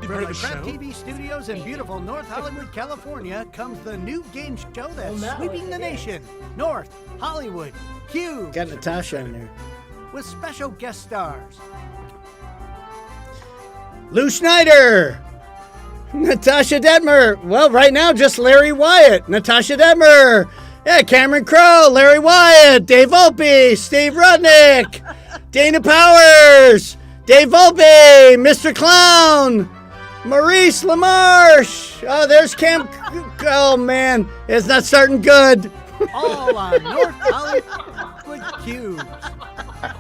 From the Crap TV studios in beautiful North Hollywood, California, comes the new game show that's sweeping the nation. North Hollywood Cube. Got Natasha in there. With special guest stars. Lew Schneider. Natasha Detmer. Well, right now, just Larry Wyatt. Natasha Detmer. Yeah, Cameron Crowe, Larry Wyatt, Dave Volpe, Steve Rudnick, Dana Powers, Dave Volpe, Mr. Clown, Maurice LaMarche. Oh, there's Cam. Oh, man. It's not starting good. All on North Hollywood Cubes.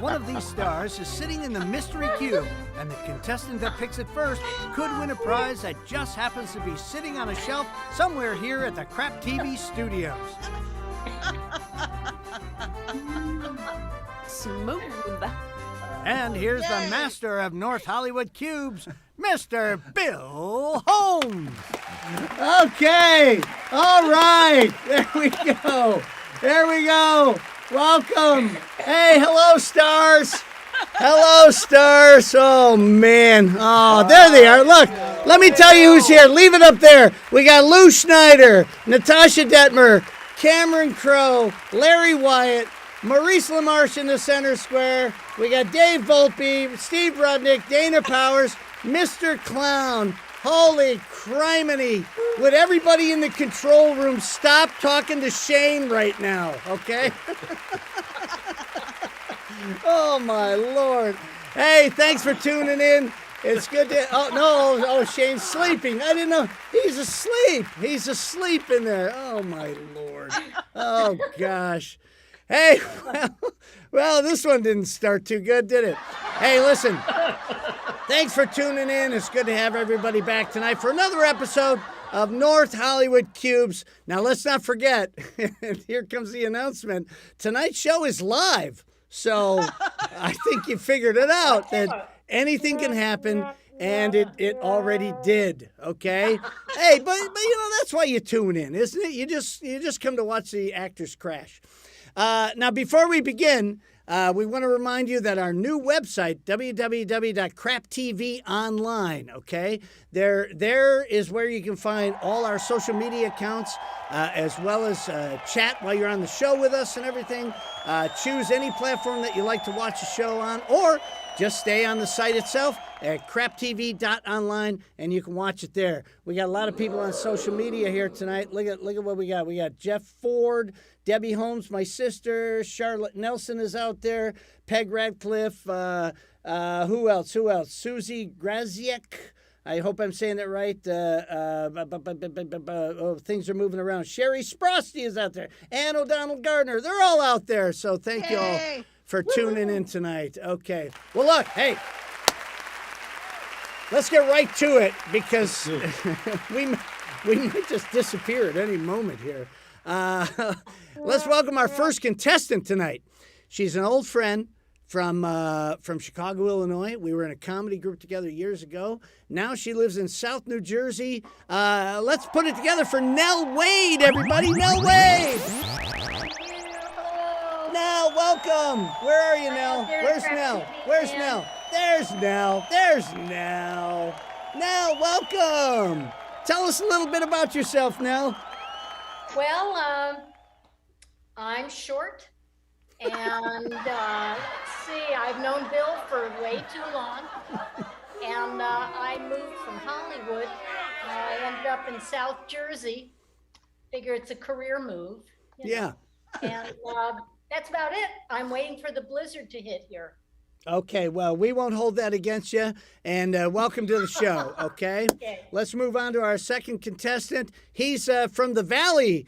One of these stars is sitting in the mystery cube, and the contestant that picks it first could win a prize that just happens to be sitting on a shelf somewhere here at the Crap TV studios. Smooth. And here's the master of North Hollywood Cubes, Mr. Bill Holmes. Okay. All right. There we go. There we go. Welcome. Hey, hello, stars. Hello, stars. Oh, man. Oh, there they are. Look, let me tell you who's here. Leave it up there. We got Lew Schneider, Natasha Detmer, Cameron Crowe, Larry Wyatt, Maurice LaMarche in the center square. We got Dave Volpe, Steve Rudnick, Dana Powers, Mr. Clown. Holy criminy. Would everybody in the control room stop talking to Shane right now, okay? Oh, my Lord. Hey, thanks for tuning in. It's good to... Oh, Shane's sleeping. I didn't know. He's asleep. He's asleep in there. Oh, my Lord. Oh, gosh. Hey, well, this one didn't start too good, did it? Hey, listen. Thanks for tuning in. It's good to have everybody back tonight for another episode of North Hollywood Cubes. Now, let's not forget, here comes the announcement. Tonight's show is live. So I think you figured it out that anything can happen, and it already did, okay? Hey, but you know, that's why you tune in, isn't it? You just come to watch the actors crash. Now, before we begin, we want to remind you that our new website, www.craptvonline, okay? There is where you can find all our social media accounts, as well as chat while you're on the show with us and everything. Choose any platform that you like to watch the show on, or just stay on the site itself at craptv.online, and you can watch it there. We got a lot of people on social media here tonight. Look at what we got. We got Jeff Ford, Debbie Holmes, my sister, Charlotte Nelson is out there, Peg Radcliffe, who else? Susie Graziek. I hope I'm saying that right. Things are moving around. Sherry Sprosty is out there. Ann O'Donnell Gardner. They're all out there. So thank you all for tuning in tonight. Okay. Well, look, hey. Let's get right to it, because we might just disappear at any moment here. Let's welcome our first contestant tonight. She's an old friend from Chicago, Illinois. We were in a comedy group together years ago. Now she lives in South New Jersey. Let's put it together for Nell Wade, everybody. Nell Wade. Nell, welcome. Where are you, Nell? Where's Nell? Where's Nell? There's Nell. There's Nell. Nell, welcome. Tell us a little bit about yourself, Nell. Well, I'm short, and let's see, I've known Bill for way too long, and I moved from Hollywood. I ended up in South Jersey. Figure it's a career move. Yeah. And that's about it. I'm waiting for the blizzard to hit here. Okay, well, we won't hold that against you, and welcome to the show, okay? Okay. Let's move on to our second contestant. He's from the Valley,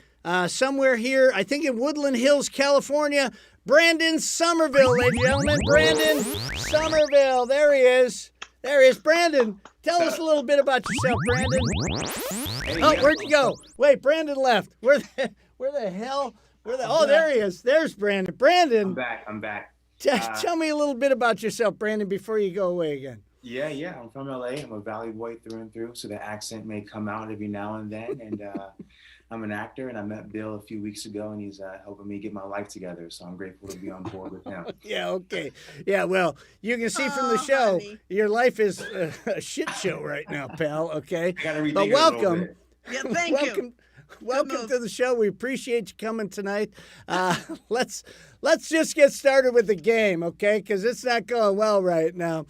somewhere here, I think in Woodland Hills, California. Brandon Somerville, ladies and gentlemen. Brandon Somerville. There he is. There he is. Brandon, tell us a little bit about yourself, Brandon. Oh, where'd you go? Wait, Brandon left. Where the hell? Oh, there he is. There's Brandon. Brandon. I'm back. Tell me a little bit about yourself, Brandon, before you go away again. Yeah. I'm from LA. I'm a Valley boy through and through, so the accent may come out every now and then. And I'm an actor, and I met Bill a few weeks ago, and he's helping me get my life together. So I'm grateful to be on board with him. Yeah, okay. Yeah, well, you can see from the show, honey. your life is a shit show right now, pal, okay? I gotta rethink But it a little welcome. bit. Yeah, thank you. Welcome to the show. We appreciate you coming tonight. Let's just get started with the game, okay? Because it's not going well right now.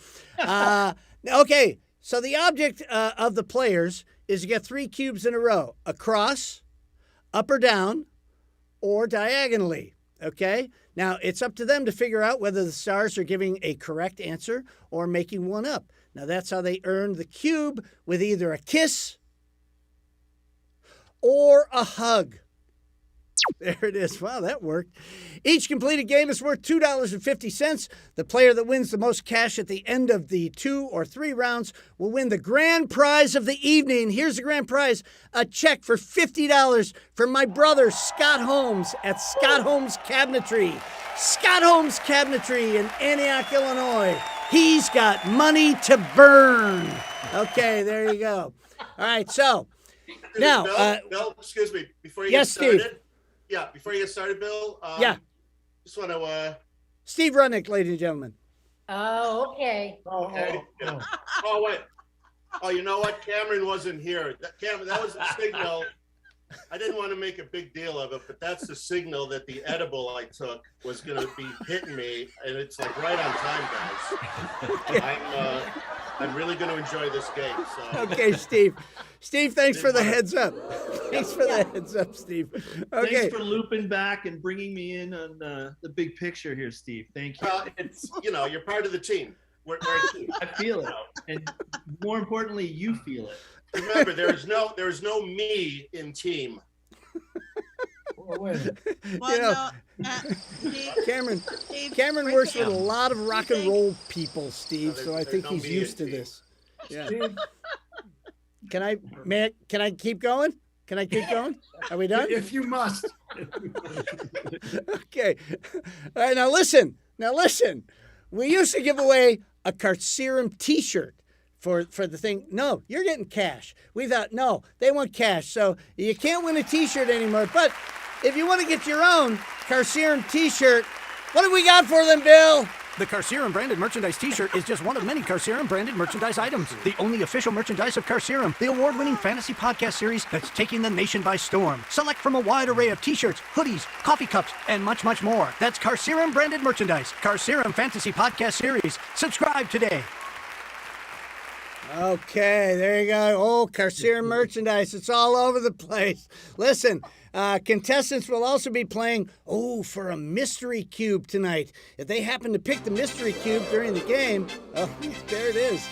Okay, so the object of the players is to get 3 cubes in a row, across, up or down, or diagonally, okay? Now, it's up to them to figure out whether the stars are giving a correct answer or making one up. Now, that's how they earn the cube, with either a kiss or a hug. There it is. Wow, that worked. Each completed game is worth $2.50. The player that wins the most cash at the end of the 2 or 3 rounds will win the grand prize of the evening. Here's the grand prize, a check for $50 from my brother, Scott Holmes, at Scott Holmes Cabinetry. Scott Holmes Cabinetry in Antioch, Illinois. He's got money to burn. Okay, there you go. All right, so now... Bill, excuse me. Before you yes, get started, Steve. Yeah, before you get started, Bill. Yeah. Just want to. Steve Rudnick, ladies and gentlemen. Oh, okay. Okay. Oh wait. Oh, you know what? Cameron wasn't here. That was the signal. I didn't want to make a big deal of it, but that's the signal that the edible I took was going to be hitting me, and it's like right on time, guys. I'm really going to enjoy this game. So. Okay, Steve. Steve, thanks for the heads up. Thanks for the heads up, Steve. Okay. Thanks for looping back and bringing me in on the big picture here, Steve. Thank you. Well, it's you're part of the team. We're a team. I feel it, and more importantly, you feel it. Remember, there is no me in team. Well, Steve, Cameron works with a lot of rock and roll people, Steve, so I think he's used to this. Yeah. Can I keep going? Can I keep going? Are we done? If you must. Okay. All right, now listen. We used to give away a Carcerum t-shirt for the thing. No, you're getting cash. We thought, no, they want cash. So you can't win a t-shirt anymore. But if you want to get your own Carcerum t-shirt, what have we got for them, Bill? The Carcerum branded merchandise t-shirt is just one of many Carcerum branded merchandise items. The only official merchandise of Carcerum, the award-winning fantasy podcast series that's taking the nation by storm. Select from a wide array of t-shirts, hoodies, coffee cups, and much, much more. That's Carcerum branded merchandise. Carcerum fantasy podcast series. Subscribe today. Okay, there you go. Oh, Carcerum merchandise. It's all over the place. Listen, contestants will also be playing, for a mystery cube tonight. If they happen to pick the mystery cube during the game, there it is.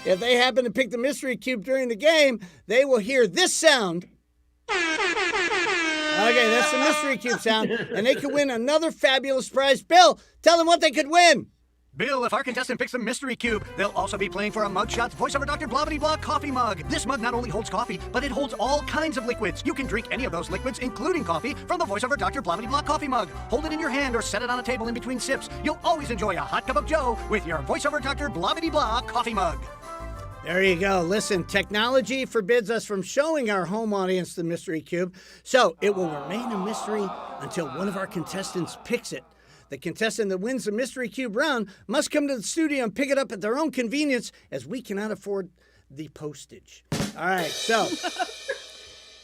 If they happen to pick the mystery cube during the game, they will hear this sound. Okay, that's the mystery cube sound, and they could win another fabulous prize. Bill, tell them what they could win. Bill, if our contestant picks the mystery cube, they'll also be playing for a Mugshots voiceover Dr. Blah coffee mug. This mug not only holds coffee, but it holds all kinds of liquids. You can drink any of those liquids, including coffee, from the voiceover Dr. Blah coffee mug. Hold it in your hand or set it on a table in between sips. You'll always enjoy a hot cup of joe with your voiceover Dr. Blah coffee mug. There you go. Listen, technology forbids us from showing our home audience the mystery cube, so it will remain a mystery until one of our contestants picks it. The contestant that wins the mystery cube round must come to the studio and pick it up at their own convenience, as we cannot afford the postage. All right, so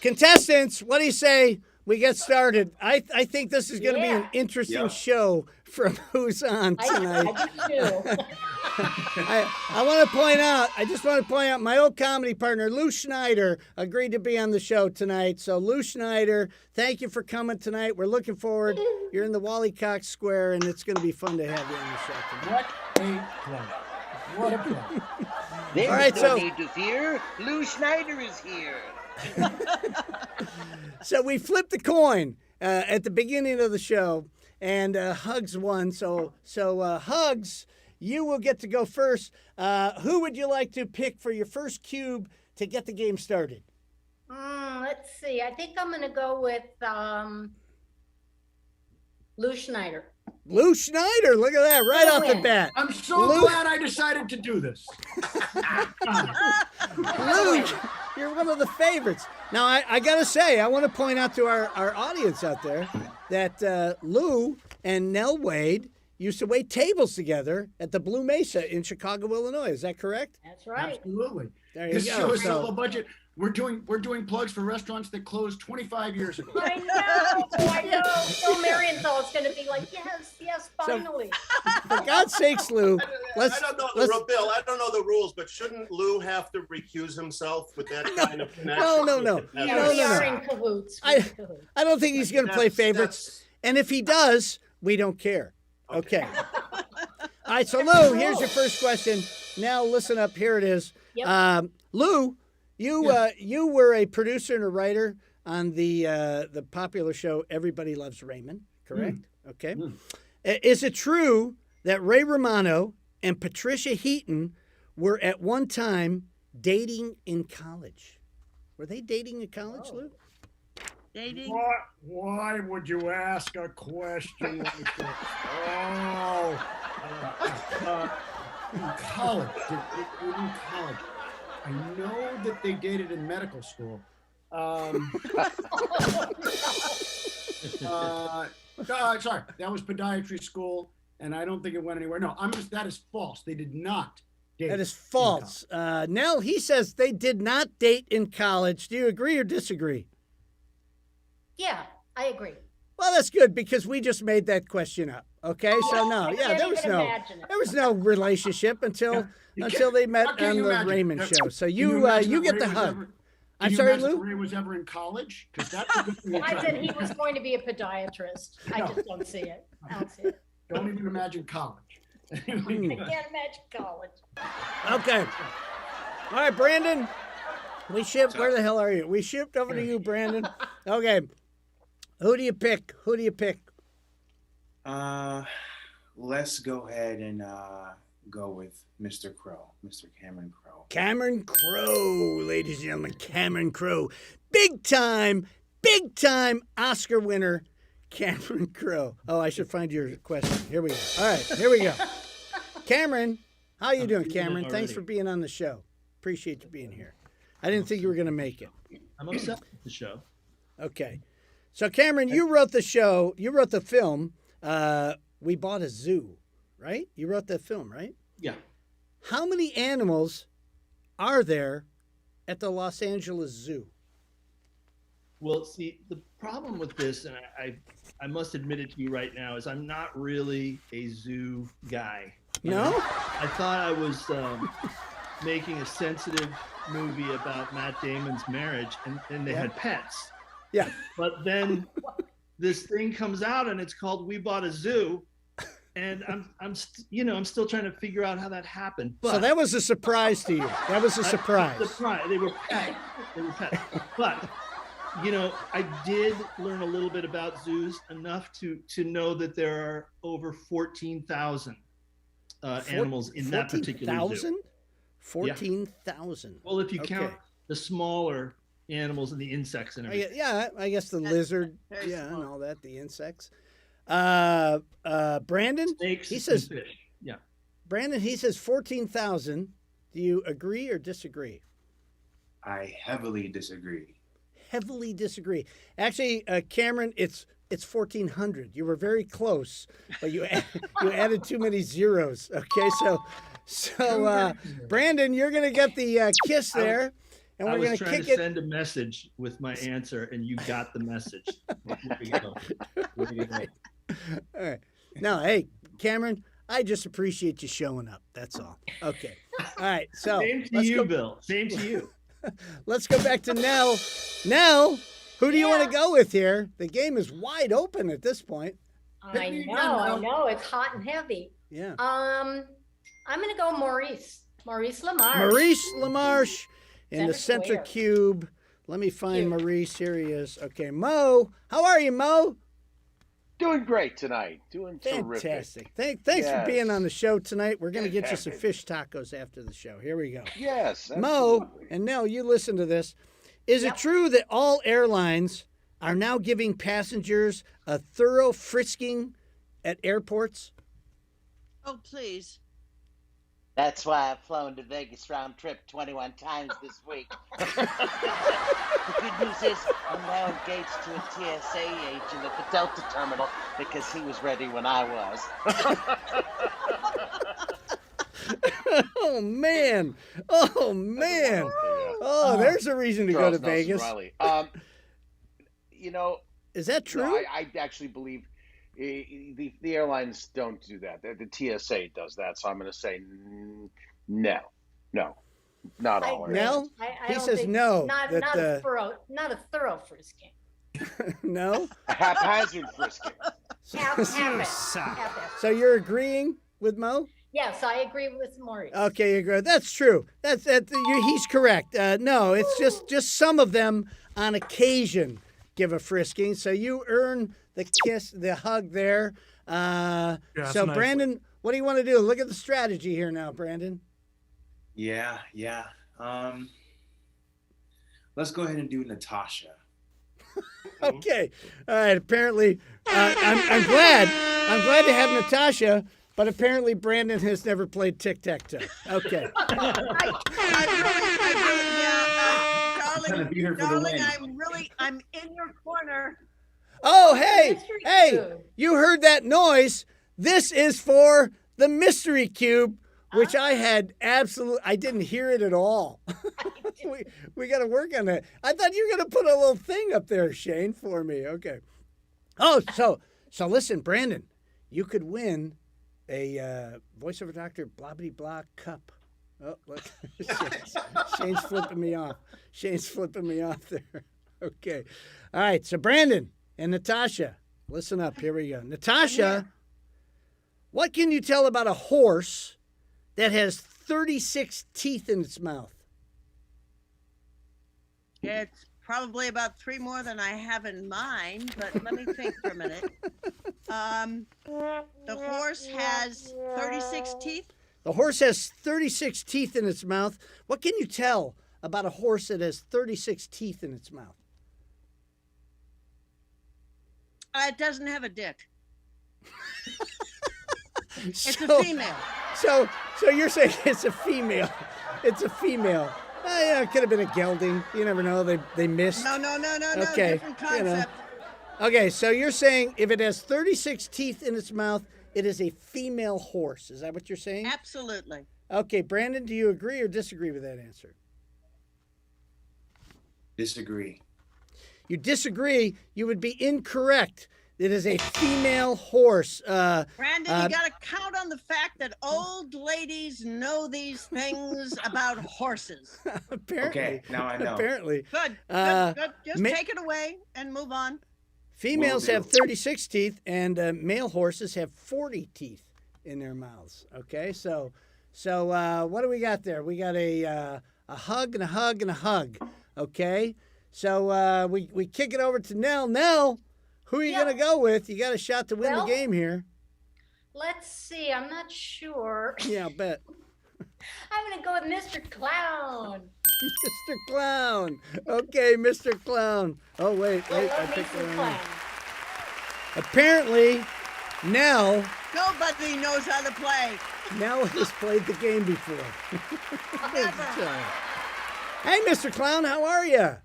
contestants, what do you say we get started? I think this is going to be an interesting show from who's on tonight. I do too. I just want to point out my old comedy partner, Lew Schneider, agreed to be on the show tonight. So, Lew Schneider, thank you for coming tonight. We're looking forward. You're in the Wally Cox Square, and it's going to be fun to have you on the show tonight. What a play. There's All right, no need to fear. Lew Schneider is here. So we flipped the coin at the beginning of the show, and Hugs won. So Hugs, you will get to go first. Who would you like to pick for your first cube to get the game started? Let's see. I think I'm going to go with Lew Schneider. Lew Schneider, look at that, right off the bat. I'm so glad I decided to do this. Lew, You're one of the favorites. Now, I got to say, I want to point out to our audience out there that Lew and Nell Wade used to wait tables together at the Blue Mesa in Chicago, Illinois. Is that correct? That's right. Absolutely. There you This go. show is So- so low budget. We're doing plugs for restaurants that closed 25 years ago. I know. So Marienthal's going to be like, yes, finally. For God's sakes, Lew, I don't know Bill. I don't know the rules, but shouldn't Lew have to recuse himself with that kind of connection? No. Yeah, we are in cahoots. We're in cahoots. I don't think he's going to play favorites. And if he does, we don't care. Okay. All right, so Lew, here's your first question. Now listen up. Here it is. Yep. Lew, you were a producer and a writer on the popular show Everybody Loves Raymond, correct? Okay. Is it true that Ray Romano and Patricia Heaton were at one time dating in college? Were they dating in college, Lew? Dating? Why would you ask a question like that? In college. In college. I know that they dated in medical school. Sorry, that was podiatry school, and I don't think it went anywhere. No, that is false. They did not date. That is false. Nell, he says they did not date in college. Do you agree or disagree? Yeah, I agree. Well, that's good because we just made that question up. Okay, so no, can't there was even no imagine it. relationship until they met How can on you the imagine? Raymond show. So Can you you imagine that get Ray the was hug. ever- I'm can you sorry, imagine Lew. that Ray was ever in college? Because that's a good thing to I try. said he was going to be a podiatrist. I just don't see it. I don't see it. Don't even imagine college. I can't imagine college. Okay. All right, Brandon. We shipped. Where the hell are you? We shipped over to you, Brandon. Okay. Who do you pick? Let's go ahead and go with Mr. Crowe, Mr. Cameron Crowe. Cameron Crowe, ladies and gentlemen, Cameron Crowe. Big time Oscar winner, Cameron Crowe. Oh, I should find your question. Here we go. All right, here we go. Cameron, how you doing, Cameron? Thanks for being on the show. Appreciate you being here. I didn't think you were going to make it. I'm upset with the show. Okay. So, Cameron, you wrote the show. You wrote the film, We Bought a Zoo, right? You wrote that film, right? Yeah. How many animals are there at the Los Angeles Zoo? Well, see, the problem with this, and I must admit it to you right now, is I'm not really a zoo guy. No? I thought I was making a sensitive movie about Matt Damon's marriage, and they had pets. Yeah. But then this thing comes out, and it's called We Bought a Zoo, and I'm still trying to figure out how that happened. But So that was a surprise to you. That was a surprise. They were pets. But I did learn a little bit about zoos, enough to know that there are over 14,000 animals in that particular zoo. 14,000. Well, if you Okay. count the smaller animals and the insects and everything. I guess the lizard, very and small. all that, the insects. Brandon, Snakes he says, and fish. Yeah. Brandon, he says 14,000. Do you agree or disagree? I heavily disagree. Heavily disagree. Actually, Cameron, it's 1,400. You were very close, but you added too many zeros. Okay, so Brandon, you're gonna get the kiss there, and I we're was gonna trying kick to it. send a message with my answer, and you got the message. There you go. There you go. All right. No, hey, Cameron, I just appreciate you showing up. That's all. Okay. All right. So Same to let's you, go, Bill. Same to you. let's go back to Nell. Nell, who do you want to go with here? The game is wide open at this point. I know. It's hot and heavy. Yeah. I'm going to go Maurice LaMarche. Maurice LaMarche in the Center center square. cube. Let me find Cube. Maurice. Here he is. Okay, Mo. How are you, Mo? Doing great tonight. Doing terrific. Fantastic. Thanks for being Yes. on the show tonight. We're going to get you some Fantastic. fish tacos after the show. Here we go. Yes. Mo, absolutely. and Nell, you listen to this. Is it Yep. true that all airlines are now giving passengers a thorough frisking at airports? Oh, please. That's why I've flown to Vegas round trip 21 times this week. The good news is I'm now engaged to a TSA agent at the Delta terminal because he was ready when I was. Oh, man. Oh, man. Oh, there's a reason to go to Vegas. Riley. Is that true? No, I actually believe the airlines don't do that. The TSA does that. So I'm going to say no, not all. No? I He don't says think- no, Not, that, not a thorough frisking. No? Haphazard frisking. Half-assed. So you're agreeing with Mo? Yes, I agree with Maurice. Okay, you agree. That's true. He's correct. No, it's just some of them on occasion give a frisking. So you earn the kiss, the hug there. So nicely. Brandon, what do you want to do? Look at the strategy here now, Brandon. Yeah. Let's go ahead and do Natasha. Okay. All right. Apparently, I'm glad to have Natasha, but apparently Brandon has never played tic-tac-toe. Okay. Darling, I'm in your corner. Oh, hey, Mystery hey, Cube. you heard that noise. This is for the Mystery Cube, which I didn't hear it at all. we got to work on that. I thought you were going to put a little thing up there, Shane, for me. Okay. Oh, so listen, Brandon, you could win a voiceover doctor blobbity blah cup. Oh, look, Shane's flipping me off. There. Okay. All right. So Brandon and Natasha, listen up. Here we go. Natasha, what can you tell about a horse that has 36 teeth in its mouth? It's probably about 3 more than I have in mind, but let me think for a minute. The horse has 36 teeth. The horse has 36 teeth in its mouth. What can you tell about a horse that has 36 teeth in its mouth? It doesn't have a dick. It's a So- female. So you're saying it's a female. It's a female. Yeah, it could have been a gelding. You never know. They missed. No. Okay, Different you know. concept. Okay, so you're saying if it has 36 teeth in its mouth, it is a female horse. Is that what you're saying? Absolutely. Okay, Brandon, do you agree or disagree with that answer? Disagree. You disagree, you would be incorrect. It is a female horse. Brandon, you got to count on the fact that old ladies know these things about horses. Apparently. Okay, now I know. Apparently. Good. Just ma- take it away and move on. Females Will have do. 36 teeth, and male horses have 40 teeth in their mouths. Okay, so what do we got there? We got a hug and a hug and a hug. Okay, so we kick it over to Nell. Nell, who are you gonna go with? You got a shot to win the game here. Let's see. I'm not sure. Yeah, I'll bet. I'm going to go with Mr. Clown. Mr. Clown. Okay, Mr. Clown. Oh, wait. I Love me picked the some wrong clown. one. Apparently, Nell Nobody knows how to play. has played the game before. Never. Hey, Mr. Clown, how are you?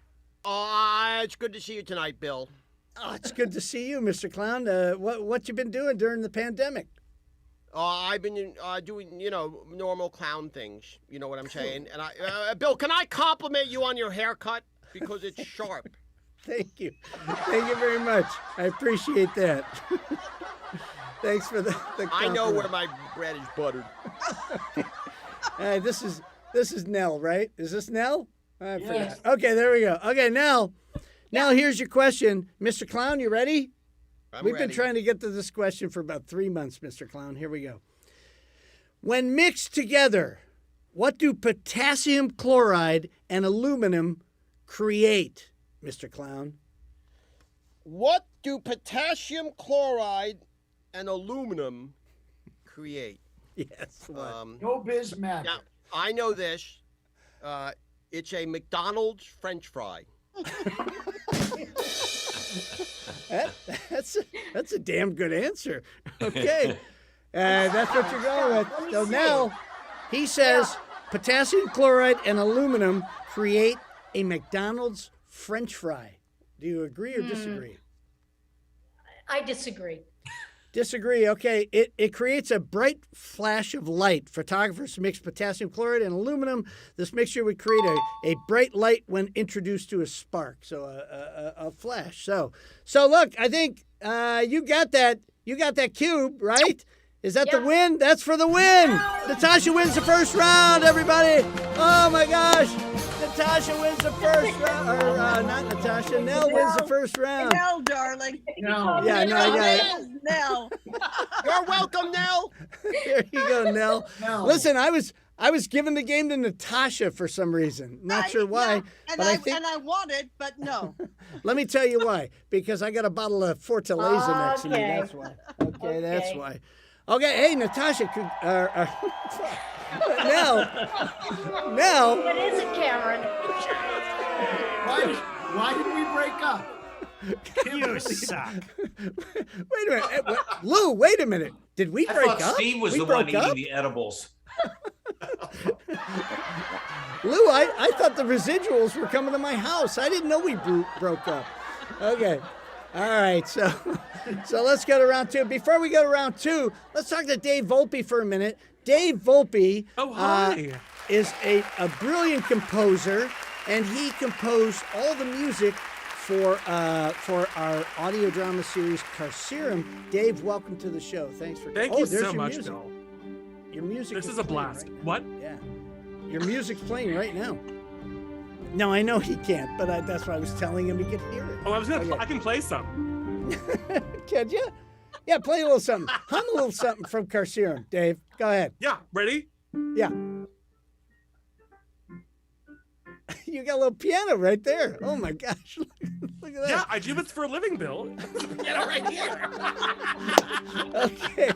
It's good to see you tonight, Bill. Oh, it's good to see you, Mr. Clown. What you been doing during the pandemic? I've been doing, normal clown things. You know what I'm saying? And Bill, can I compliment you on your haircut? Because it's sharp. Thank you. Thank you very much. I appreciate that. Thanks for the I know compliment. where my bread is buttered. This is Nell, right? Is this Nell? I forgot. Yes. Okay, there we go. Okay, Nell, here's your question. Mr. Clown, you ready? We've been trying to get to this question for about 3 months, Mr. Clown. Here we go. When mixed together, what do potassium chloride and aluminum create, Mr. Clown? What do potassium chloride and aluminum create? Yes. What? No biz magic. Now, I know this. It's a McDonald's French fry. That's a damn good answer. Okay. That's what you're going with. So He says potassium chloride and aluminum create a McDonald's French fry. Do you agree or disagree? I disagree. Disagree. Okay. It creates a bright flash of light. Photographers mix potassium chloride and aluminum. This mixture would create a bright light when introduced to a spark. So a flash. So look, I think you got that. You got that cube, right? Is that the win? That's for the win. Natasha wins the first round, everybody. Oh my gosh. Natasha wins the first round. Or not Natasha. Nell wins the first round. Nell, darling. No. Yeah, no, I got it. Nell. You're welcome, Nell. There you go, Nell. No. Listen, I was giving the game to Natasha for some reason. Not sure why, Yeah, but I think. and I wanted, but no. Let me tell you why. Because I got a bottle of Fortaleza next to me. Okay. That's why. Okay, that's why. Okay, hey Natasha. Nell. What is it, Cameron? Why did we break up? You suck. Wait a minute, Lou. Wait a minute. Did we I break thought up? Steve was We the one broke up? eating the edibles. Lou, I thought the residuals were coming to my house. I didn't know we broke up. Okay. All right. So let's go to round two. Before we go to round two, let's talk to Dave Volpe for a minute. Dave Volpe is a brilliant composer, and he composed all the music for our audio drama series Carcerum. Dave, welcome to the show. Thanks for Thank you there's so your much, music. Bill. Your music. This is a playing blast. right What? now. Yeah. Your music's playing right now. No, I know he can't, but that's why I was telling him he could hear it. Oh, I was gonna. Okay. I can play some. Can you? Yeah, play a little something. Hum a little something from Carcerum, Dave. Go ahead. Yeah. Ready? Yeah. You got a little piano right there. Oh my gosh. Look at that. Yeah, I do this for a living, Bill. Piano right here. Okay.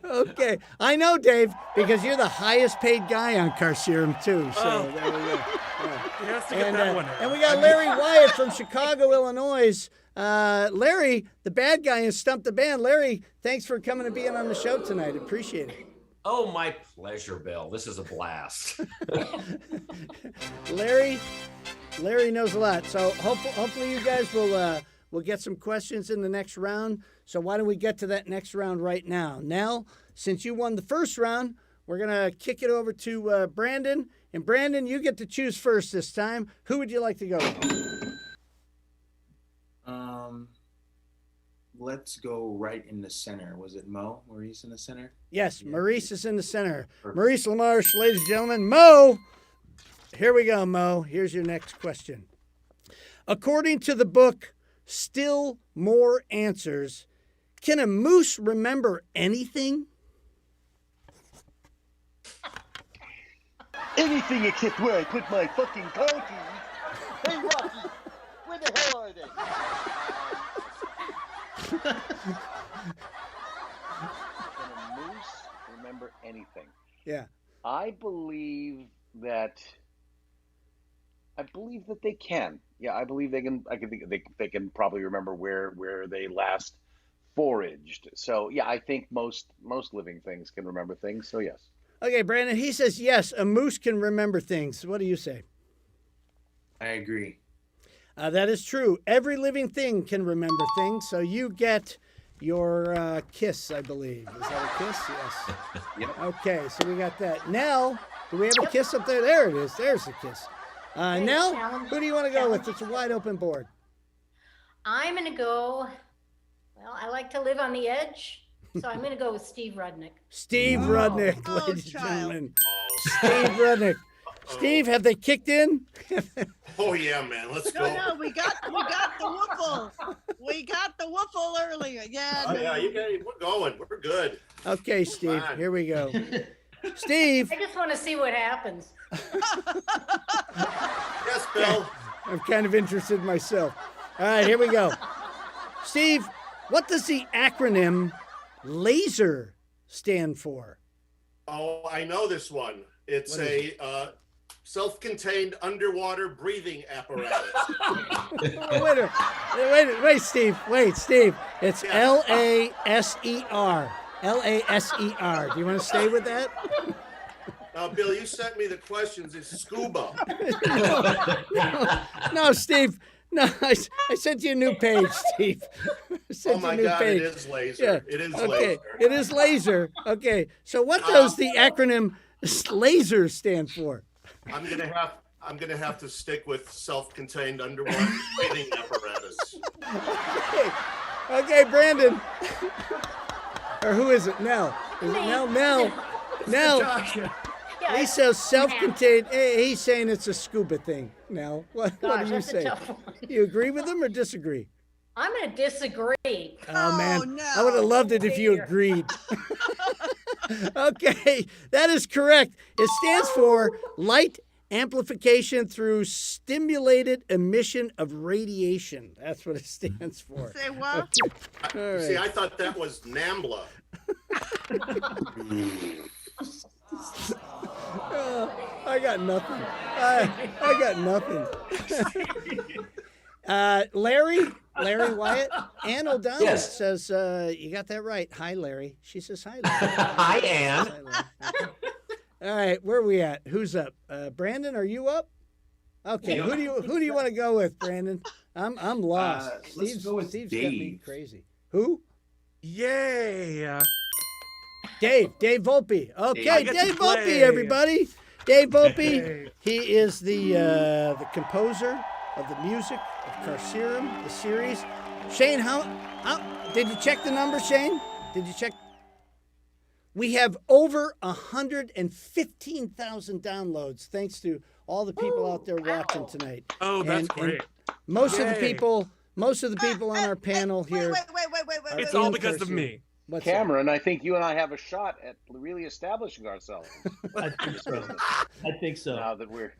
Okay. I know, Dave, because you're the highest paid guy on Carcerum, too. So there we go. Yeah. He has to get that one. And we got Larry Wyatt from Chicago, Illinois. Larry, the bad guy in Stump the Band. Larry, thanks for coming and being on the show tonight. Appreciate it. Oh, my pleasure, Bill. This is a blast. Larry knows a lot. So hopefully you guys will get some questions in the next round. So why don't we get to that next round right now? Nell, since you won the first round, we're going to kick it over to Brandon. And Brandon, you get to choose first this time. Who would you like to go with? Let's go right in the center. Was it Mo? Maurice in the center? Yes, Yeah. Maurice is in the center. Perfect. Maurice LaMarche, ladies and gentlemen. Mo, here we go, Mo. Here's your next question. According to the book, Still More Answers, can a moose remember anything? Anything except where I put my fucking car keys. Hey, Rocky, where the hell are they? Can a moose remember anything? Yeah. I believe that they can. Yeah, I believe they can. I can think they can probably remember where they last foraged. So yeah, I think most living things can remember things. So yes. Okay, Brandon, he says yes, a moose can remember things. What do you say? I agree. That is true. Every living thing can remember things. So you get your kiss, I believe. Is that a kiss? Yes. Yep. Okay, so we got that. Nell, do we have a kiss up there? There it is. There's the kiss. Nell, who do you want to go with? It's a wide open board. I'm going to go, well, I like to live on the edge, so I'm going to go with Steve Rudnick. Steve Rudnick, ladies and gentlemen. Steve Rudnick. Steve, have they kicked in? Oh yeah, man. Let's go. No, we got the woofle. We got the woofle earlier. Yeah. Oh, yeah, you guys, we're going. We're good. Okay, Steve, Fine. here we go. Steve. I just want to see what happens. Yes, Bill. I'm kind of interested myself. All right, here we go. Steve, what does the acronym LASER stand for? Oh, I know this one. It's a self-contained underwater breathing apparatus. Wait, Steve. Wait, Steve. It's LASER. LASER. Do you want to stay with that? Bill, you sent me the questions. It's scuba. No, Steve. No, I sent you a new page, Steve. I sent Oh my you a new God, page. it is laser. Yeah. It is Okay. laser. It is laser. Okay. So what does the acronym LASER stand for? I'm gonna have to stick with self-contained underwater breathing apparatus. Okay, Brandon. Or who is it? Nell. Is it Nell? Nell. Natasha. Yeah, He says self-contained. He's saying it's a scuba thing. Nell, what Gosh, do you that's a say? tough one. You agree with him or disagree? I'm going to disagree. Oh, man. no. I would have loved it if you agreed. Okay, that is correct. It stands for light amplification through stimulated emission of radiation. That's what it stands for. Say what? Okay. All right. See, I thought that was NAMBLA. I got nothing. I got nothing. Larry Wyatt, Ann O'Donnell Yes. says, you got that right. Hi, Larry. She says, hi, Larry. Hi, Ann. Hi, Larry. All right, where are we at? Who's up? Brandon, are you up? Okay, who do you want to go with, Brandon? I'm lost. Let's go with Steve's got me Dave. crazy. Who? Yay! Dave Volpe. Okay, I get to Dave Volpe, play. everybody. Dave Volpe. Hey. He is the composer of the music of Carcerum, the series. Shane, how did you check the number, Shane? Did you check? We have over 115,000 downloads, thanks to all the people out there watching tonight. Oh, that's And great. most of the Yay. people on our panel here. Wait. It's in all because of Carcerum. me. What's that? Cameron, I think you and I have a shot at really establishing ourselves I think so. I think so. now that we're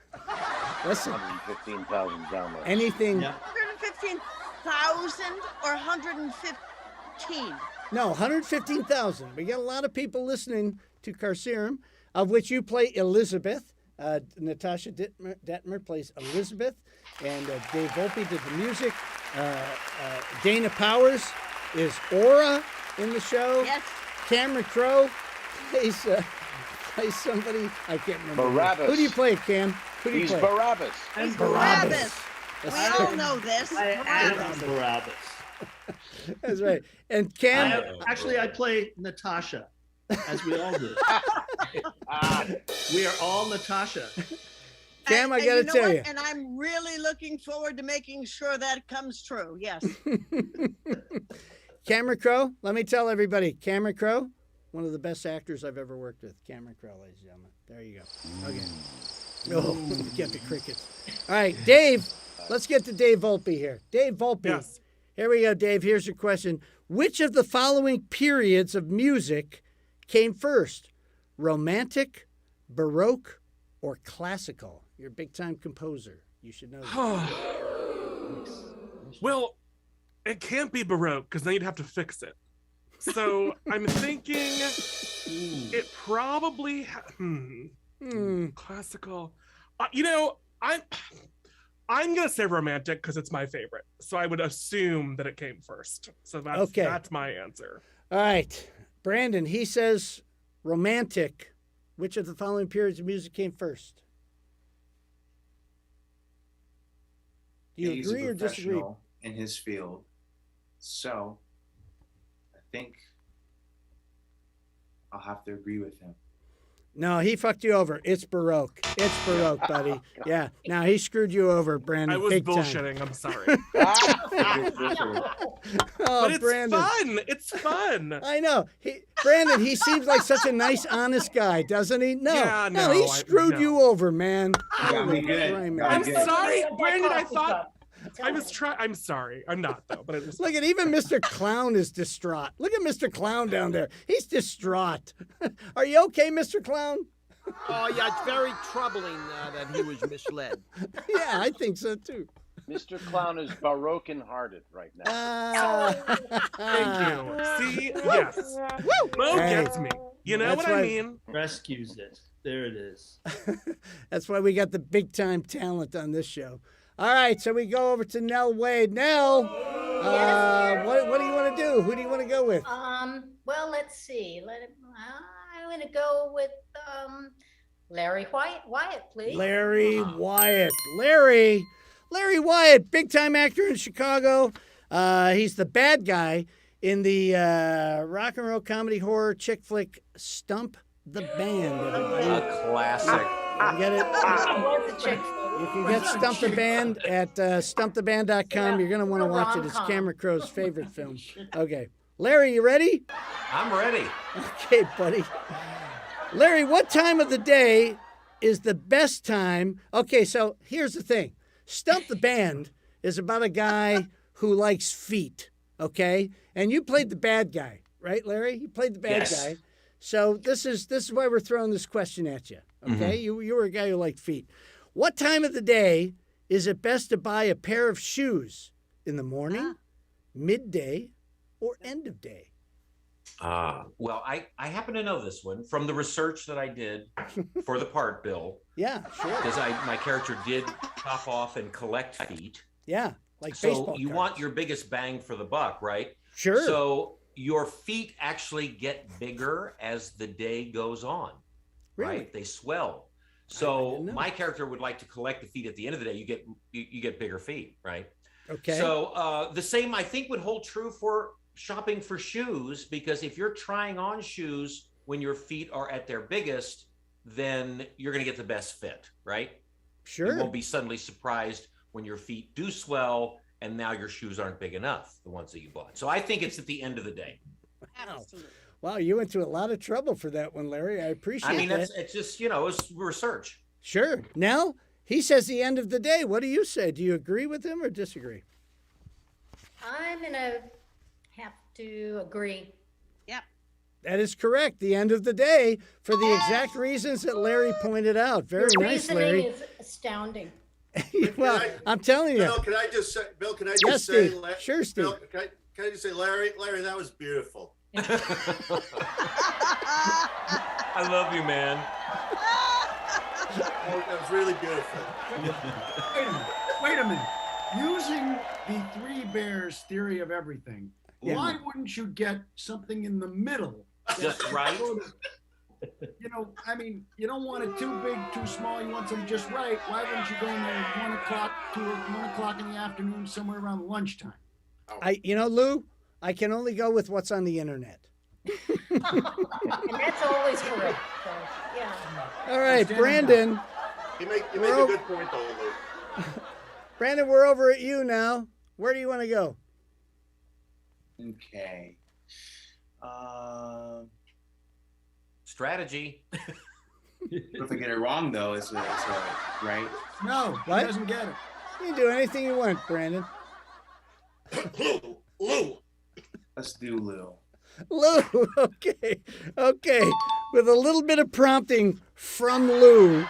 Listen, 115,000 downloads. anything. Yeah. 115,000 or 115? No, 115,000. We got a lot of people listening to Carcerum, of which you play Elizabeth. Natasha Detmer plays Elizabeth, and Dave Volpe did the music. Dana Powers is Aura in the show. Yes. Cameron Crowe plays somebody. I can't remember. Barabbas. Who do you play, Cam? Who do you He's play? Barabbas. He's Barabbas. We That's all right. know this. I am Barabbas. Barabbas. That's right. And Cam. I play Natasha, as we all do. We are all Natasha. Cam, I And gotta know tell what? you. And I'm really looking forward to making sure that comes true. Yes. Cameron Crowe, let me tell everybody, Cameron Crowe, one of the best actors I've ever worked with. Cameron Crowe, ladies and gentlemen. There you go. Okay. Oh, get the crickets. All right, Dave, let's get to Dave Volpe here. Dave Volpe. Yes. Here we go, Dave. Here's your question. Which of the following periods of music came first? Romantic, Baroque, or classical? You're a big-time composer. You should know that. Well, it can't be Baroque because then you'd have to fix it. So I'm thinking it probably classical. I'm gonna say romantic because it's my favorite. So I would assume that it came first. So that's my answer. All right. Brandon, he says romantic. Which of the following periods of music came first? Do you He's agree a or disagree? professional in his field, so I think I'll have to agree with him. No, he fucked you over. It's Baroque. It's Baroque, buddy. Yeah. Now he screwed you over, Brandon. I was big time. bullshitting. I'm sorry. Oh, But it's Brandon. fun. It's fun. I know. Brandon, he seems like such a nice, honest guy, doesn't he? No, Yeah, no, no, he screwed you over, man. Got me good. Holy Got me I'm good. sorry, Brandon. I thought I was trying. I'm sorry. I'm not though. But it was. Look at even Mr. Clown is distraught. Look at Mr. Clown down there. He's distraught. Are you okay, Mr. Clown? Oh, yeah, it's very troubling that he was misled. Yeah, I think so too. Mr. Clown is Baroque hearted right now. Thank you. See, yes. Mo Hey, gets me. You know that's what I why- mean? Rescues it. There it is. That's why we got the big time talent on this show. All right, so we go over to Nell Wade. Nell, what do you want to do? Who do you want to go with? Well, let's see. I'm going to go with Larry Wyatt, please. Larry Wyatt. Larry Wyatt, big time actor in Chicago. He's the bad guy in the rock and roll comedy horror chick flick Stump the Band. Everybody. A classic. You get it? You can get Stump the Band at stumptheband.com. You're going to want to watch it. It's Cameron Crowe's favorite film. Okay. Larry, you ready? I'm ready. Okay, buddy. Larry, what time of the day is the best time? Okay, so here's the thing. Stump the Band is about a guy who likes feet, okay? And you played the bad guy, right, Larry? You played the bad guy. So this is why we're throwing this question at you, okay? You were a guy who liked feet. What time of the day is it best to buy a pair of shoes? In the morning, midday, or end of day? Well, I happen to know this one from the research that I did for the part, Bill. Yeah, sure. Because my character did chop off and collect feet. Yeah, like so baseball you cards. want your biggest bang for the buck, right? Sure. So your feet actually get bigger as the day goes on, right? They swell. So my character would like to collect the feet at the end of the day. You get bigger feet, right? Okay. So the same I think would hold true for shopping for shoes, because if you're trying on shoes when your feet are at their biggest, then you're going to get the best fit, right? Sure. You won't be suddenly surprised when your feet do swell and now your shoes aren't big enough, the ones that you bought. So I think it's at the end of the day. Wow, you went to a lot of trouble for that one, Larry. I appreciate I mean, that. it's just, it's research. Sure. Now, he says the end of the day. What do you say? Do you agree with him or disagree? I'm gonna have to agree. Yep. That is correct. The end of the day, for the exact reasons that Larry pointed out. Very Your nice, reasoning Larry. is astounding. Well, I'm telling you. Bill, can I just say, Yes, say, Steve. Sure, Steve. Bill, can I just say, Larry, that was beautiful. I love you, man. That was really beautiful. Wait a minute. Using the Three Bears theory of everything, why wouldn't you get something in the middle? Just right? I mean, you don't want it too big, too small. You want something just right. Why wouldn't you go in there at 1 o'clock in the afternoon, somewhere around lunchtime? Lou, I can only go with what's on the internet. And that's always correct. So, yeah. All right, Brandon. You make a good point, though, Lou. Brandon, we're over at you now. Where do you want to go? Okay. Strategy. If I get it wrong, though, it's right. No, he doesn't get it. You can do anything you want, Brandon. Lou. Let's do Lou. Lou, okay. With a little bit of prompting from Lou.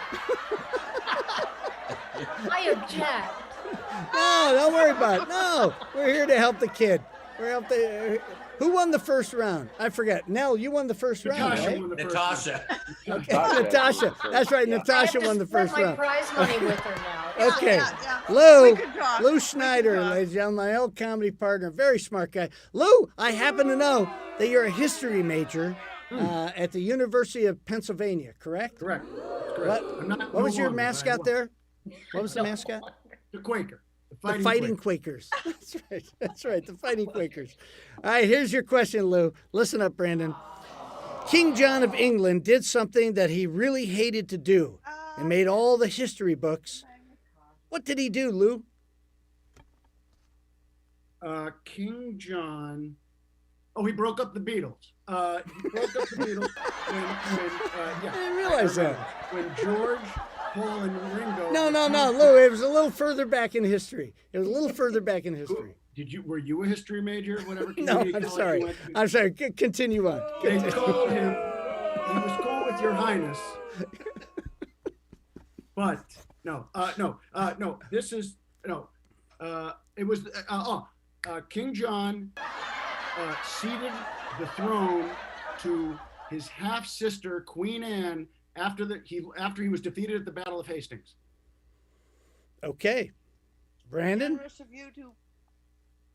I object. No, don't worry about it. No, we're here to help the kid. Who won the first round? I forget. Nell, you won the first round, right? Natasha. Okay, Natasha. That's right. Natasha won the first I have round. to split my prize money with her now. Okay. Yeah. Lew Schneider, ladies and gentlemen, my old comedy partner, very smart guy. Lew, I happen to know that you're a history major at the University of Pennsylvania, correct? Correct. What was your mascot there? What was the mascot? The Quaker. The Fighting Quakers. That's right. The Fighting Quakers. All right, here's your question, Lou. Listen up, Brandon. King John of England did something that he really hated to do and made all the history books. What did he do, Lou? King John. Oh, he broke up the Beatles. He broke up the Beatles when I didn't realize that. When George, Paul, and Ringo. No, Lou. It was a little further back in history. Were you a history major? Whatever. No, I'm sorry. Continue on. They told him he was cool with your highness, but no. This is no. It was King John ceded the throne to his half sister Queen Anne after he was defeated at the Battle of Hastings. Okay, Brandon. Generous of you to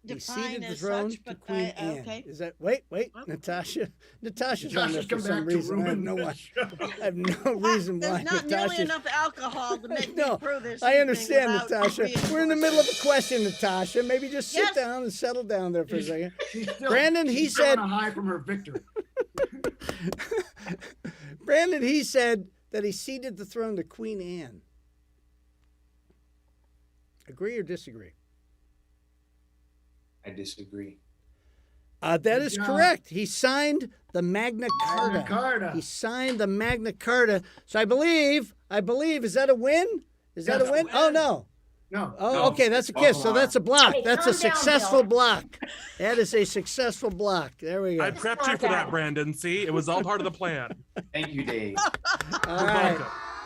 He define ceded the as throne such, to but Queen Anne. Okay. Is that wait? Natasha? Natasha's on this Natasha's for come some back to reason. I have ruin no the one. show. I have no reason why There's not nearly Natasha's. enough alcohol to make me No, through this. I evening understand, without Natasha. We're in the middle of a question, Natasha. Maybe just sit Yes. down and settle down there for a second. She's still, Brandon, he she's still said. on a high from her victory. Brandon, he said that he ceded the throne to Queen Anne. Agree or disagree? I disagree. That is job. correct. He signed the Magna Carta. Magna Carta. He signed the Magna Carta. So I believe, is that a win? Is that That's a win? a Oh, win. no. No. Oh, No. okay, that's a kiss. So that's a block. Hey, That's a calm down, successful Bill. block. That is a successful block. There we go. I prepped you for that, Brandon. See, it was all part of the plan. Thank you, Dave. All right.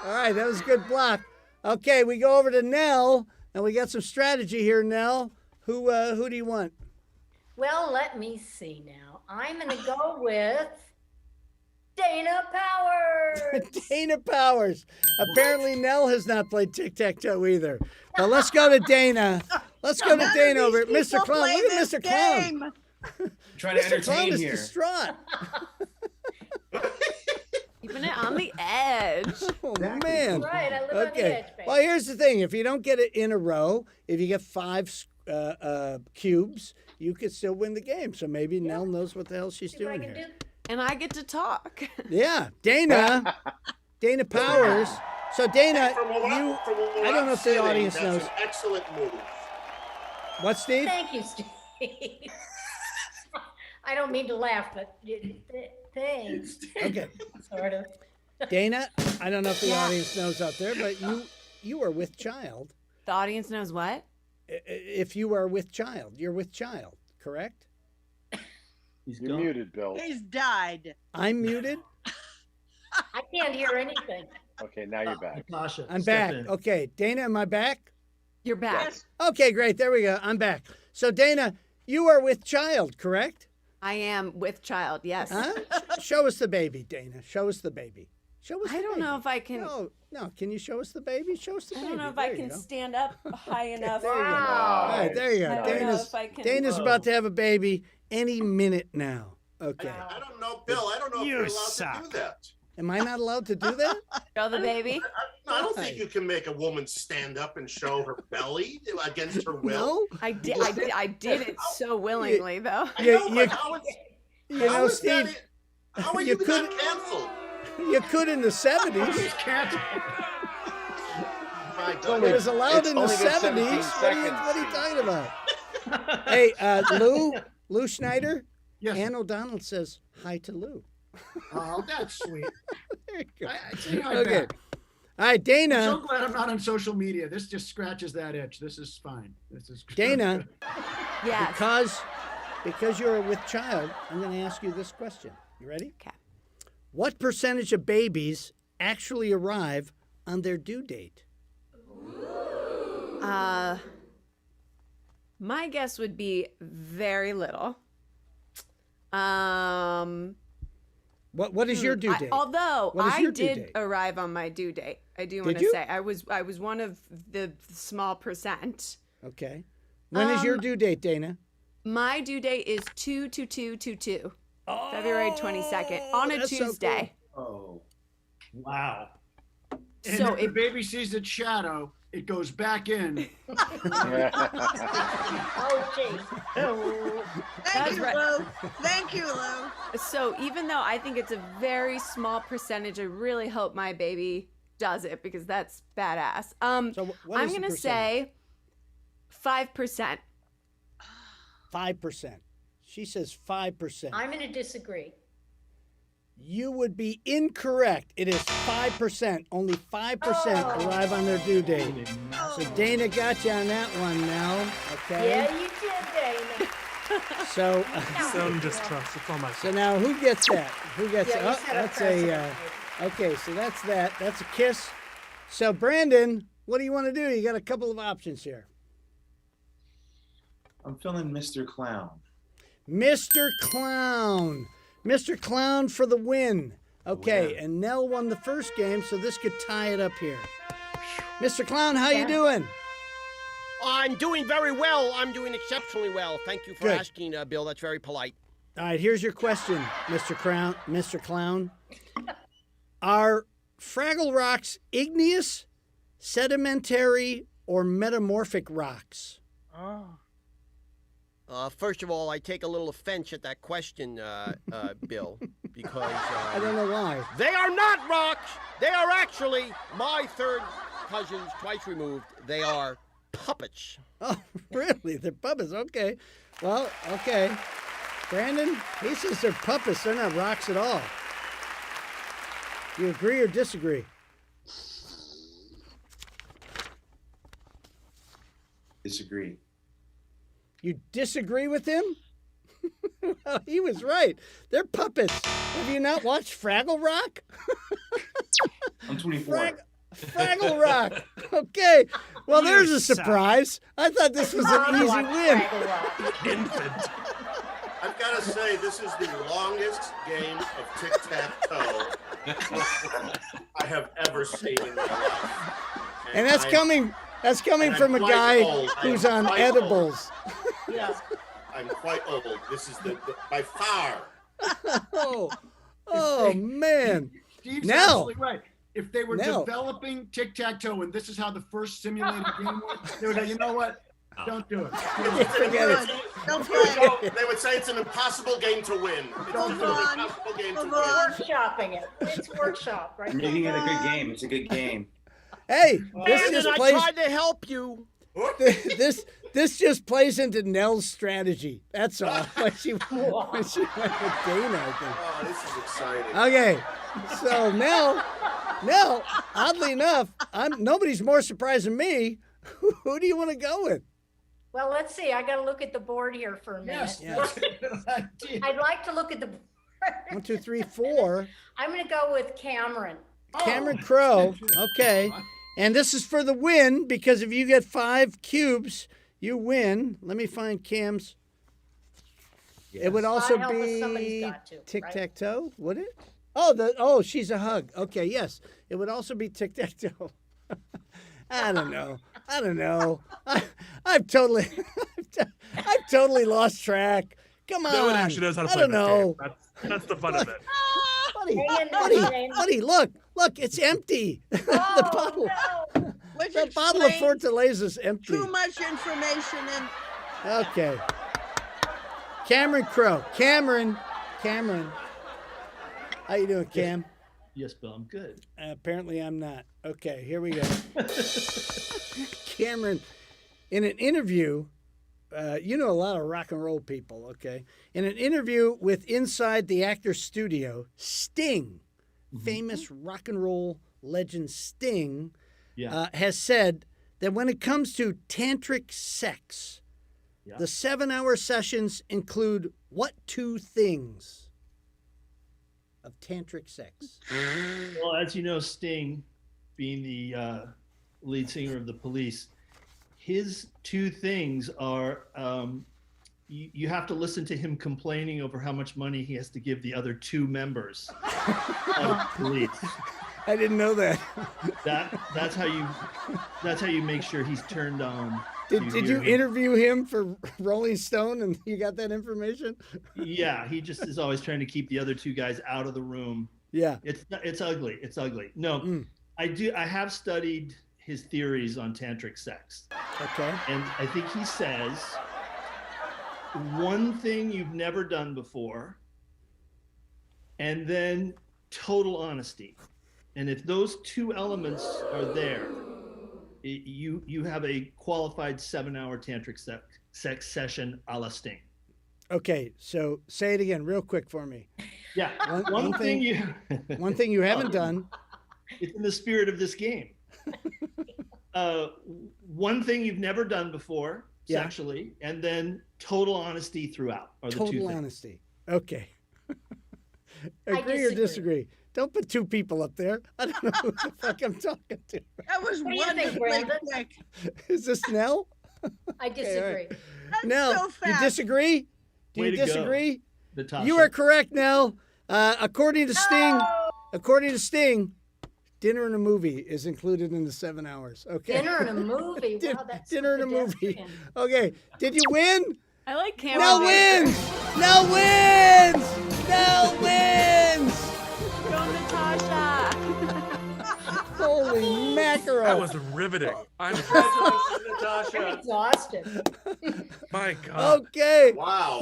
All right, that was a good block. Okay, we go over to Nell, and we got some strategy here, Nell. Who do you want? Well, let me see now. I'm going to go with Dana Powers. Dana Powers. Apparently, Nell has not played tic-tac-toe either. But let's go to Dana. Let's go to None of Dana these over at Mr. people Clown. play Look at this Mr. Clown. game. Trying to Mr. Clown entertain is here. distraught. Keeping it on the edge. Oh, man. Right, I live on the Okay. edge, baby. Well, here's the thing. If you don't get it in a row, if you get 5 cubes, you could still win the game. So maybe Nell knows what the hell she's See what I doing can here. do. And I get to talk. Yeah, Dana. Dana Powers. So Dana, From what you. from what I don't I'm know if the sitting, audience that's knows. an excellent move. What, Steve? Thank you, Steve. I don't mean to laugh, but thanks. Okay, Sort of. Dana. I don't know if the Yeah. audience knows out there, but you are with child. The audience knows what? If you are with child, you're with child, correct? You're muted, Bill. He's died. I'm muted. I can't hear anything. Okay, now you're back. Natasha, I'm step back. in. Okay, Dana, am I back? You're back. Yes. Okay, great. There we go. I'm back. So Dana, you are with child, correct? I am with child, yes. Huh? Show us the baby, Dana. Show us the baby. Show us. I don't know if I can. No. Can you show us the baby? Show us the I baby. don't know if There I you can go. stand up high enough. There you go. Wow. All right, there you go. I don't know Dana's if I can. Dana's about to have a baby any minute now. Okay. I don't know, Bill. I don't know if You you're allowed suck. to do that. Am I not allowed to do that? Show the baby. No, I don't think you can make a woman stand up and show her belly against her will. No. I did it so willingly, though. I You- know, you- but how is, You how know, is that Steve, how are you you could- not canceled? you could in the 70s. My It God. was allowed It's in the only been 70s. 17 What are you seconds, talking about? Hey, Lew Schneider. Yes. Ann O'Donnell says hi to Lou. Oh, that's sweet. There you go. I say hi Okay. back. All right, I'm Dana. so glad I'm not on social media. This just scratches that itch. This is fine. This is Dana, Yes. because you're with child, I'm going to ask you this question. You ready? Okay. What percentage of babies actually arrive on their due date? My guess would be very little. What is your due date? Although What is I your due did date? arrive on my due date. I do want you? to say I was one of the small percent. Okay. When is your due date, Dana? My due date is 2/22/22. February 22nd on a that's so cool. Tuesday. Oh. Wow. And So if the baby sees its shadow, it goes back in. Oh, geez. Thank you, right. Lou. Thank you, Lou. So even though I think it's a very small percentage, I really hope my baby does it because that's badass. So what I'm is the gonna percentage? say 5%. 5%. She says 5%. I'm going to disagree. You would be incorrect. It is 5%. Only 5% arrive on their due date. So Dana got you on that one now. Okay. Yeah, you did, Dana. So, Some distrust. It's all my so now who gets that? Who gets Yeah, you it? Oh, set a that's a. precedent. Okay, so that's that. That's a kiss. So Brandon, what do you want to do? You got a couple of options here. I'm feeling Mr. Clown. Mr. Clown. Mr. Clown for the win. Okay, Win. and Nell won the first game, so this could tie it up here. Mr. Clown, how you doing? I'm doing very well. I'm doing exceptionally well. Thank you for Good. asking, Bill. That's very polite. All right, here's your question, Mr. Clown. Are Fraggle Rocks igneous, sedimentary, or metamorphic rocks? First of all, I take a little offense at that question, Bill, because I don't know why. they are not rocks. They are actually my third cousins, twice removed. They are puppets. Oh, really? They're puppets. Okay. Well, okay. Brandon, he says they're puppets. They're not rocks at all. You agree or disagree? Disagree. You disagree with him? Well, he was right. They're puppets. Have you not watched Fraggle Rock? I'm 24. Fraggle Rock. Okay. Well, there's a surprise. I thought this was an easy win. Infant. I've got to say, this is the longest game of tic-tac-toe I have ever seen in my life. And that's coming I'm from a quite guy old. I who's am on quite edibles. Yes, I'm quite old. This is the by far. Oh man. Steve's Now. absolutely right. If they were Now. developing tic-tac-toe and this is how the first simulated game was, they would say, you know what? Don't do it. Forget it. Don't play. They would say it's an impossible game to win. It's Don't an do it. impossible game to win. Workshopping it. It's workshop, right? Making it a good game. It's a good game. Hey, this Brandon, just I plays. tried to help you. This just plays into Nell's strategy. That's all. When she went with Dana, I think. Oh, this is exciting. Okay, so Nell, oddly enough, nobody's more surprised than me. Who do you want to go with? Well, let's see. I got to look at the board here for a minute. Yes. I'd like to look at the board. 1, 2, 3, 4. I'm going to go with Cameron. Cameron Crowe. Okay, and this is for the win because if you get 5 cubes, you win. Let me find Cam's. It would also God help us, somebody's be got to, tic-tac-toe, would it? Oh, she's a hug. Okay, yes. It would also be tic-tac-toe. I don't know. I've totally lost track. Come on. No one actually knows how to I play don't this know. game. That's the fun of it. Buddy, look, it's empty. The bottle, Which the bottle of explains Fortaleza is empty. too much information and Okay. Cameron Crowe. Cameron. How you doing, Cam? Yes, Bill, I'm good. Apparently I'm not. Okay, here we go. Cameron, in an interview, you know a lot of rock and roll people, okay? In an interview with Inside the Actors Studio, Sting, famous rock and roll legend Sting, has said that when it comes to tantric sex, the 7-hour sessions include what 2 things of tantric sex? Well, as you know, Sting, being the lead singer of the Police, his 2 things are you have to listen to him complaining over how much money he has to give the other 2 members of Police. I didn't know that. That's how you make sure he's turned on. Did you interview him for Rolling Stone and you got that information? Yeah, he just is always trying to keep the other 2 guys out of the room. Yeah. It's ugly. It's ugly. No, I have studied his theories on tantric sex. Okay. And I think he says one thing you've never done before, and then total honesty. And if those 2 elements are there, you have a qualified 7-hour tantric sex session a la Sting. Okay, so say it again real quick for me. Yeah, one thing you haven't done. It's in the spirit of this game. One thing you've never done before sexually, and then total honesty throughout are the 2 things. Total honesty. Okay. Agree or disagree? Don't put 2 people up there. I don't know who the fuck I'm talking to. that was What do you think, wonderfully Brandon? quick. Is this Nell? I disagree. Nell, so you fast. disagree? Do Way you to go, disagree? Natasha. You are correct, Nell. According to Sting, dinner and a movie is included in the 7 hours. Okay. Dinner and a movie. Wow, that's dinner and a movie. pedestrian. Okay. Did you win? I like Cameron. Nell wins! Nell wins! Nell wins! Go Natasha. Holy mackerel! That was riveting. I'm I'm exhausted. My God. Okay. Wow.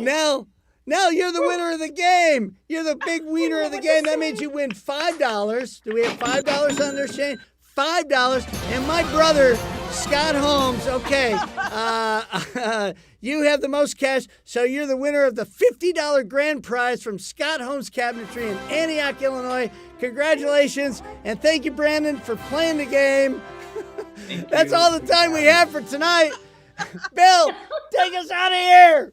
Now you're the winner of the game. You're the big winner of the game. That means you win $5. Do we have $5 on there, Shane? $5. And my brother, Scott Holmes, okay, you have the most cash, so you're the winner of the $50 grand prize from Scott Holmes Cabinetry in Antioch, Illinois. Congratulations, and thank you, Brandon, for playing the game. That's all the time we have for tonight. Bill, take us out of here.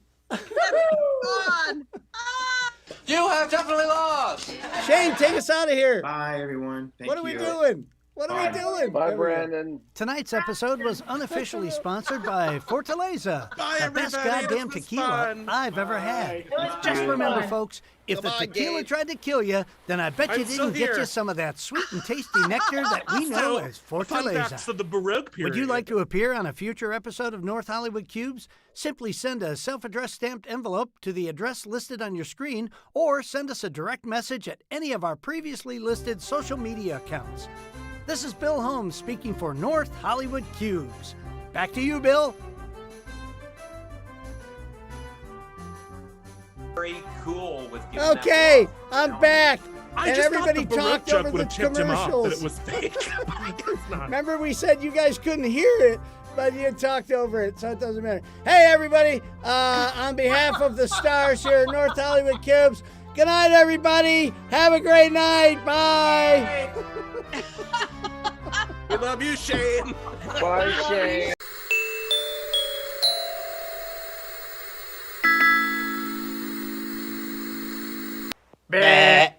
You have definitely lost. Shane, take us out of here. Bye, everyone. Thank What you. are we doing? What are we doing? Bye, Brandon. Tonight's episode was unofficially sponsored by Fortaleza, Bye, the best everybody. goddamn This was tequila fun. I've ever had. It was Just fun. remember, folks, if the Goodbye, tequila Dave. tried to kill you, then I bet you I'm still didn't get here. you some of that sweet and tasty nectar that we know as Fun facts Fortaleza. of the Baroque period. Would you like to appear on a future episode of North Hollywood Cubes? Simply send a self-addressed stamped envelope to the address listed on your screen, or send us a direct message at any of our previously listed social media accounts. This is Bill Holmes speaking for North Hollywood Cubes. Back to you, Bill. Very cool with giving that Okay, look. I'm back. I And just everybody thought the Baroque talked joke over would the have tipped him off that commercials. it was fake. It's not. Remember we said you guys couldn't hear it, but you talked over it, so it doesn't matter. Hey, everybody, on behalf of the stars here at North Hollywood Cubes, good night, everybody. Have a great night. Bye. We love you, Shane. Bye, Shane. Bah.